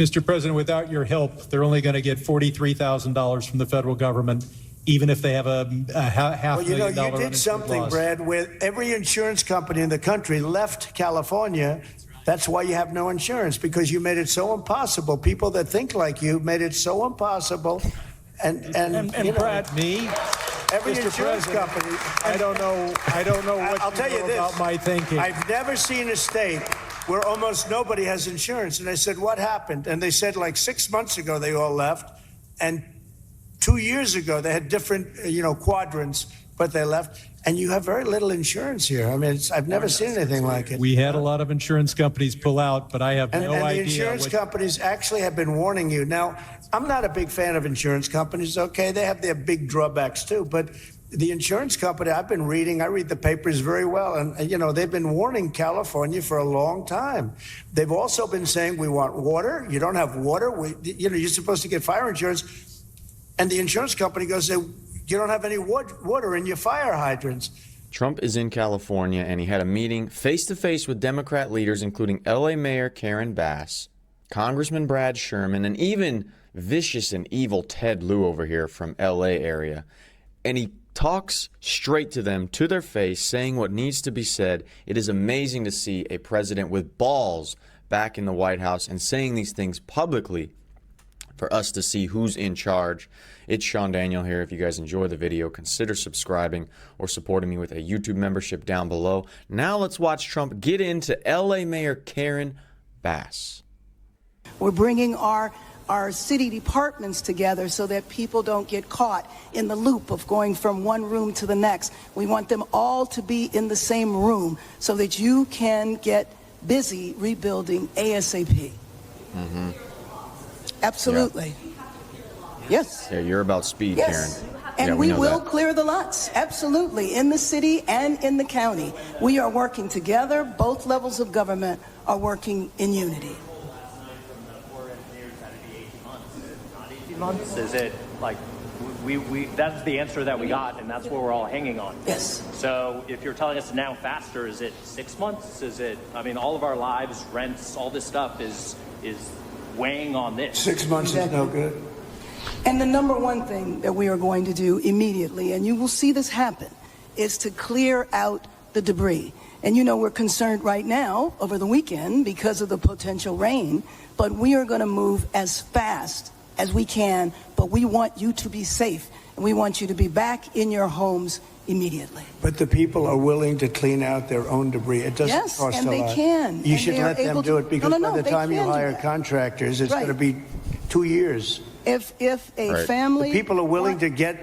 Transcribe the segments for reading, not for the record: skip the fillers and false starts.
Mr. President, without your help, they're only going to get $43,000 from the federal government, even if they have a half million dollar. You did something, Brad, where every insurance company in the country left California. That's why you have no insurance, because you made it so impossible. People that think like you made it so impossible. And you know, Brad, me, every Mr. insurance President, company. I don't know what I'll tell you this, about my thinking. I've never seen a state where almost nobody has insurance. And I said, what happened? And they said, like 6 months ago, they all left. And 2 years ago, they had different, quadrants, but they left. And you have very little insurance here. I mean, I've never seen anything like it. We had a lot of insurance companies pull out, but I have no idea. And the insurance companies actually have been warning you. Now, I'm not a big fan of insurance companies. Okay, they have their big drawbacks too. But the insurance company, I read the papers very well. And, they've been warning California for a long time. They've also been saying, we want water. You don't have water. You're supposed to get fire insurance. And the insurance company goes, you don't have any water in your fire hydrants. Trump is in California, and he had a meeting face-to-face with Democrat leaders, including L.A. Mayor Karen Bass, Congressman Brad Sherman, and even vicious and evil Ted Lieu over here from L.A. area. And he talks straight to them, to their face, saying what needs to be said. It is amazing to see a president with balls back in the White House and saying these things publicly for us to see who's in charge. It's Sean Daniel here. If you guys enjoy the video, consider subscribing or supporting me with a YouTube membership down below. Now let's watch Trump get into LA Mayor Karen Bass. We're bringing our city departments together so that people don't get caught in the loop of going from one room to the next. We want them all to be in the same room so that you can get busy rebuilding ASAP. Mm-hmm. Absolutely. Yeah. Yes. Yeah, you're about speed, yes. Karen. And yeah, we will clear the lots. Absolutely. In the city and in the county. We are working together. Both levels of government are working in unity. Months? Is it like we that's the answer that we got, and that's what we're all hanging on? Yes. So if you're telling us now faster, is it 6 months? Is it, all of our lives, rents, all this stuff is weighing on this. 6 months is no good. And the number one thing that we are going to do immediately, and you will see this happen, is to clear out the debris. And we're concerned right now over the weekend because of the potential rain, but we are going to move as fast as we can, but we want you to be safe, and we want you to be back in your homes immediately. But the people are willing to clean out their own debris. It doesn't cost a lot. Yes, and they can. You should let them do it, because by the time you hire contractors, it's going to be 2 years. If a family... The people are willing to get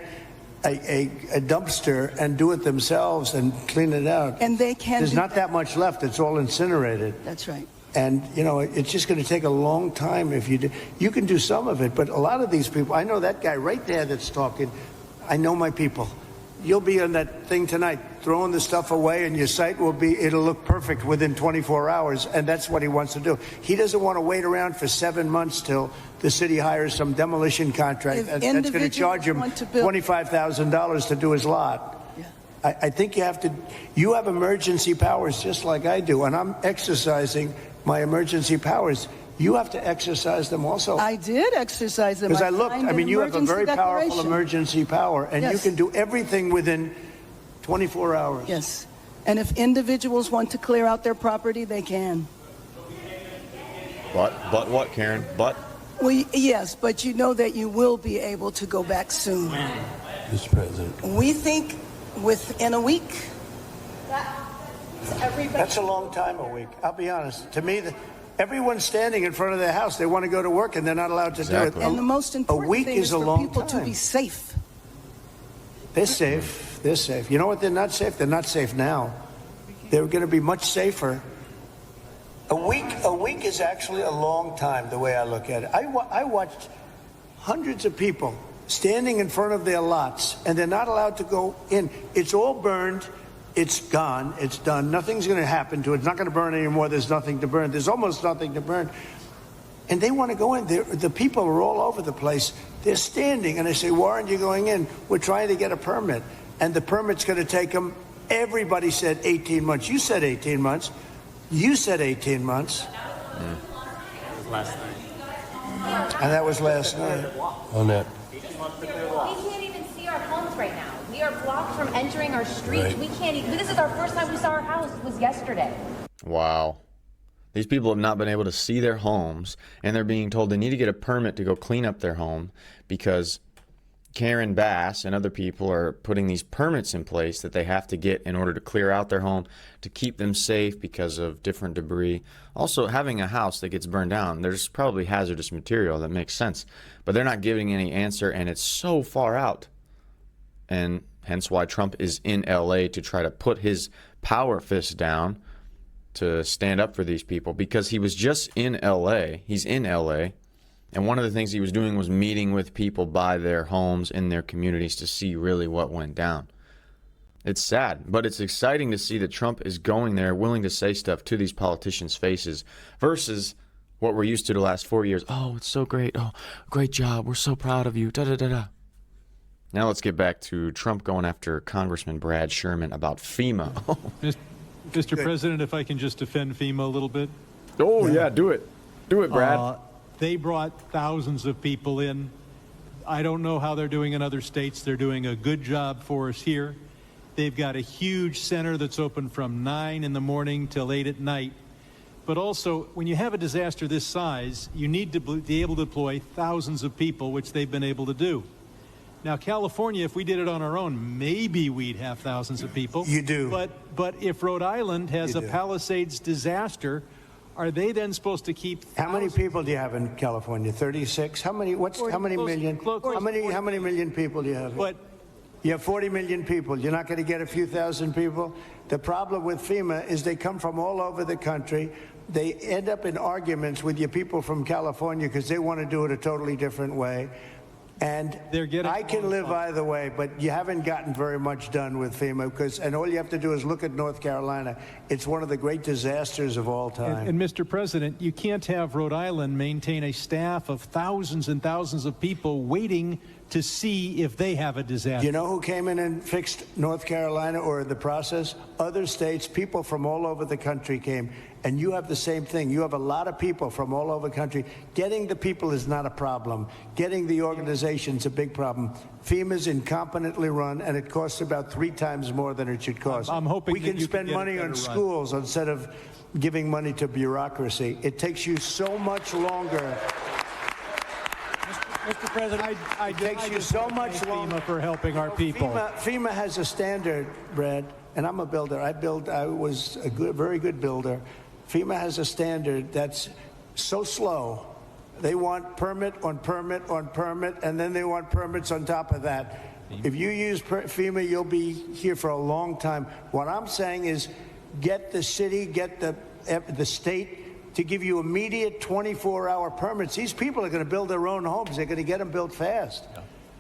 a dumpster and do it themselves and clean it out. And they can. There's not that much left. It's all incinerated. That's right. And, it's just going to take a long time if you do. You can do some of it, but a lot of these people, I know that guy right there that's talking. I know my people. You'll be on that thing tonight, throwing the stuff away, and your site it'll look perfect within 24 hours, and that's what he wants to do. He doesn't want to wait around for 7 months till the city hires some demolition contract that's going to charge him $25,000 to do his lot. Yeah. I think you have emergency powers just like I do, and I'm exercising my emergency powers. You have to exercise them also. I did exercise them. Because I looked, you have a very powerful emergency power, and you can do everything within 24 hours. Yes. And if individuals want to clear out their property, they can. But what, Karen? But? Well, yes, but you know that you will be able to go back soon. Mr. President. We think within a week. That's a long time, a week. I'll be honest. To me, everyone's standing in front of their house. They want to go to work, and they're not allowed to do it. And the most important thing is for people to be safe. They're safe. They're safe. You know what? They're not safe. They're not safe now. They're going to be much safer. A week is actually a long time, the way I look at it. I watched hundreds of people standing in front of their lots, and they're not allowed to go in. It's all burned. It's gone. It's done. Nothing's going to happen to it. It's not going to burn anymore. There's nothing to burn. There's almost nothing to burn. And they want to go in. The people are all over the place. They're standing, and I say, why aren't you going in? We're trying to get a permit. And the permit's going to take them, everybody said 18 months. You said 18 months. You said 18 months. Last night. And that was last night. On that. 18 months to clear the lot. We can't even see our homes right now. We are blocked from entering our streets. Right. We can't even. This is our first time we saw our house. It was yesterday. Wow. These people have not been able to see their homes, and they're being told they need to get a permit to go clean up their home because Karen Bass and other people are putting these permits in place that they have to get in order to clear out their home to keep them safe because of different debris. Also, having a house that gets burned down, there's probably hazardous material. That makes sense. But they're not giving any answer, and it's so far out. And hence why Trump is in L.A. to try to put his power fist down to stand up for these people, because he was just in L.A. He's in L.A., and one of the things he was doing was meeting with people by their homes in their communities to see really what went down. It's sad, but it's exciting to see that Trump is going there, willing to say stuff to these politicians' faces, versus what we're used to the last 4 years. Oh, it's so great. Oh, great job. We're so proud of you. Da-da-da-da. Now let's get back to Trump going after Congressman Brad Sherman about FEMA. Mr. President, if I can just defend FEMA a little bit. Oh, yeah, do it. Do it, Brad. They brought thousands of people in. I don't know how they're doing in other states. They're doing a good job for us here. They've got a huge center that's open from 9 in the morning till 8 at night. But also, when you have a disaster this size, you need to be able to deploy thousands of people, which they've been able to do. Now, California, if we did it on our own, maybe we'd have thousands of people. You do. But if Rhode Island has You a do. Palisades disaster, are they then supposed to keep How many people do you have in California? 36? How many million? How many million people do you have? But You have 40 million people. You're not going to get a few thousand people? The problem with FEMA is they come from all over the country. They end up in arguments with your people from California because they want to do it a totally different way. And I can live either way, but you haven't gotten very much done with FEMA and all you have to do is look at North Carolina. It's one of the great disasters of all time. And Mr. President, you can't have Rhode Island maintain a staff of thousands and thousands of people waiting to see if they have a disaster. You know who came in and fixed North Carolina or the process? Other states, people from all over the country came. And you have the same thing. You have a lot of people from all over the country. Getting the people is not a problem. Getting the organization's a big problem. FEMA's incompetently run, and it costs about 3 times more than it should cost. I'm hoping we can spend money on schools instead of giving money to bureaucracy. It takes you so much longer. Mr. President, It takes you so much longer. FEMA for helping our people. FEMA has a standard, Brad, and I'm a builder. I was a very good builder. FEMA has a standard that's so slow. They want permit on permit on permit, and then they want permits on top of that. If you use FEMA, you'll be here for a long time. What I'm saying is get the city, get the state to give you immediate 24-hour permits. These people are going to build their own homes. They're going to get them built fast.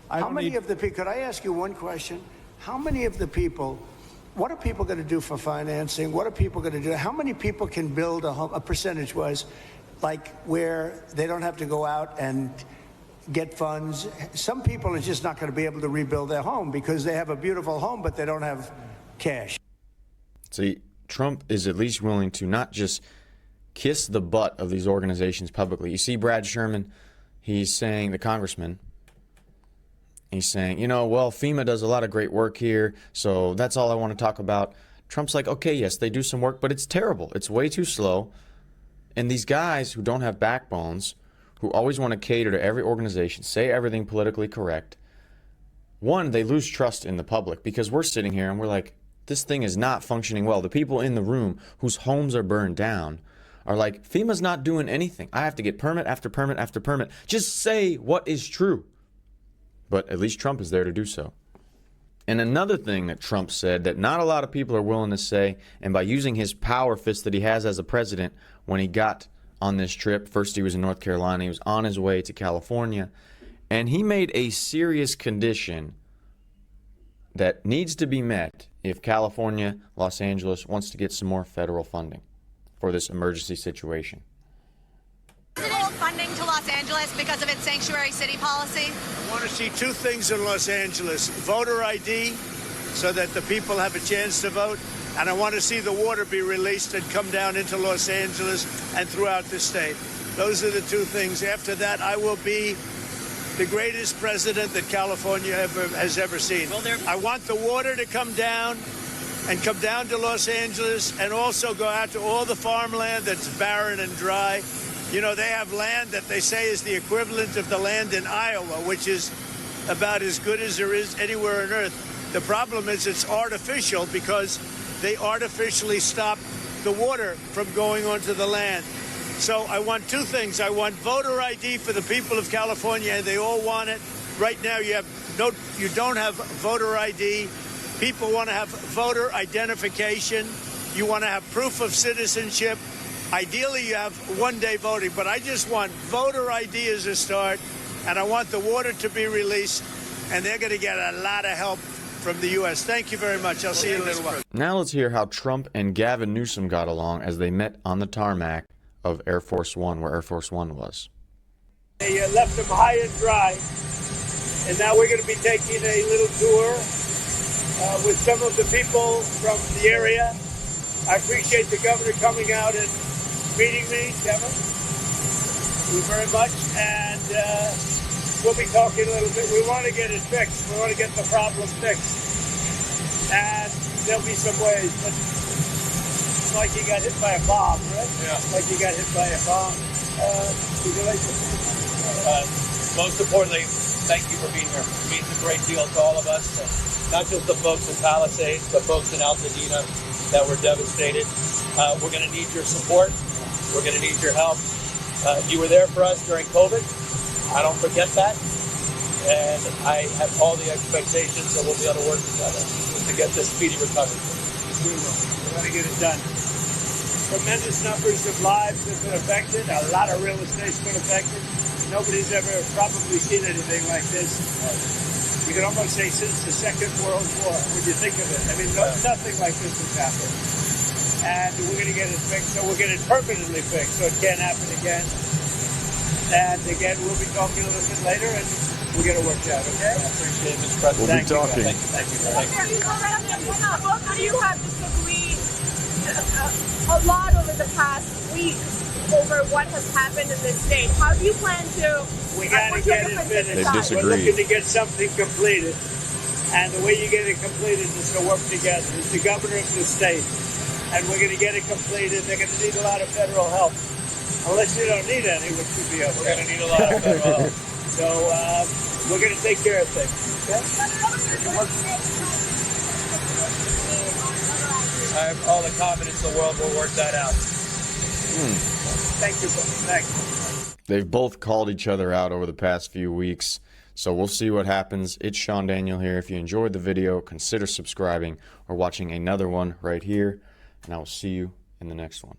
How many of the people, could I ask you one question? How many of the people, what are people going to do for financing? What are people going to do? How many people can build a home, a percentage-wise, like where they don't have to go out and get funds? Some people are just not going to be able to rebuild their home because they have a beautiful home, but they don't have cash. See, Trump is at least willing to not just kiss the butt of these organizations publicly. You see Brad Sherman, he's saying, the congressman, he's saying, you know, well, FEMA does a lot of great work here, so that's all I want to talk about. Trump's like, okay, yes, they do some work, but it's terrible. It's way too slow. And these guys who don't have backbones, who always want to cater to every organization, say everything politically correct, one, they lose trust in the public because we're sitting here and we're like, this thing is not functioning well. The people in the room whose homes are burned down are like, FEMA's not doing anything. I have to get permit after permit after permit. Just say what is true. But at least Trump is there to do so. And another thing that Trump said that not a lot of people are willing to say, and by using his power fist that he has as a president, when he got on this trip, first he was in North Carolina, he was on his way to California, and he made a serious condition that needs to be met if California, Los Angeles, wants to get some more federal funding for this emergency situation. Funding to Los Angeles because of its sanctuary city policy? I want to see 2 things in Los Angeles. Voter ID, so that the people have a chance to vote. And I want to see the water be released and come down into Los Angeles and throughout the state. Those are the two things. After that, I will be the greatest president that California has ever seen. I want the water to come down and come down to Los Angeles and also go out to all the farmland that's barren and dry. You know, they have land that they say is the equivalent of the land in Iowa, which is about as good as there is anywhere on earth. The problem is it's artificial because they artificially stop the water from going onto the land. So I want two things. I want voter ID for the people of California, and they all want it. Right now, you don't have voter ID. People want to have voter identification. You want to have proof of citizenship. Ideally, you have one-day voting, but I just want voter ID as a start, and I want the water to be released, and they're going to get a lot of help from the U.S. Thank you very much. I'll see you in a little while. Now let's hear how Trump and Gavin Newsom got along as they met on the tarmac of Air Force One, where Air Force One was. They left them high and dry, and now we're going to be taking a little tour with some of the people from the area. I appreciate the governor coming out and meeting me, Kevin. Thank you very much, and we'll be talking a little bit. We want to get it fixed. We want to get the problem fixed, and there'll be some ways, but it's like you got hit by a bomb, right? Yeah. Like you got hit by a bomb. Would you like to? Most importantly, thank you for being here. It means a great deal to all of us, not just the folks in Palisades, but folks in Altadena that were devastated. We're going to need your support. We're going to need your help. You were there for us during COVID. I don't forget that. And I have all the expectations that we'll be able to work together to get this speedy recovery. We're going to get it done. Tremendous numbers of lives have been affected. A lot of real estate's been affected. Nobody's ever probably seen anything like this. You can almost say since the Second World War, when you think of it. I mean, nothing like this has happened. And we're going to get it fixed, so we'll get it permanently fixed, so it can't happen again. And again, we'll be talking a little bit later, and we'll get it worked out, okay? I appreciate it, Mr. President. We'll be talking. Thank you. Both of you have disagreed a lot over the past week over what has happened in this state. How do you plan to... We got to get it finished. They've disagreed. We're looking to get something completed. And the way you get it completed is to work together. It's the governor of the state. And we're going to get it completed. They're going to need a lot of federal help. Unless you don't need any, which would be okay. We're going to need a lot of federal help. So we're going to take care of things. Okay? I have all the confidence in the world we'll work that out. Thank you. Thank you. They've both called each other out over the past few weeks, so we'll see what happens. It's Sean Daniel here. If you enjoyed the video, consider subscribing or watching another one right here, and I will see you in the next one.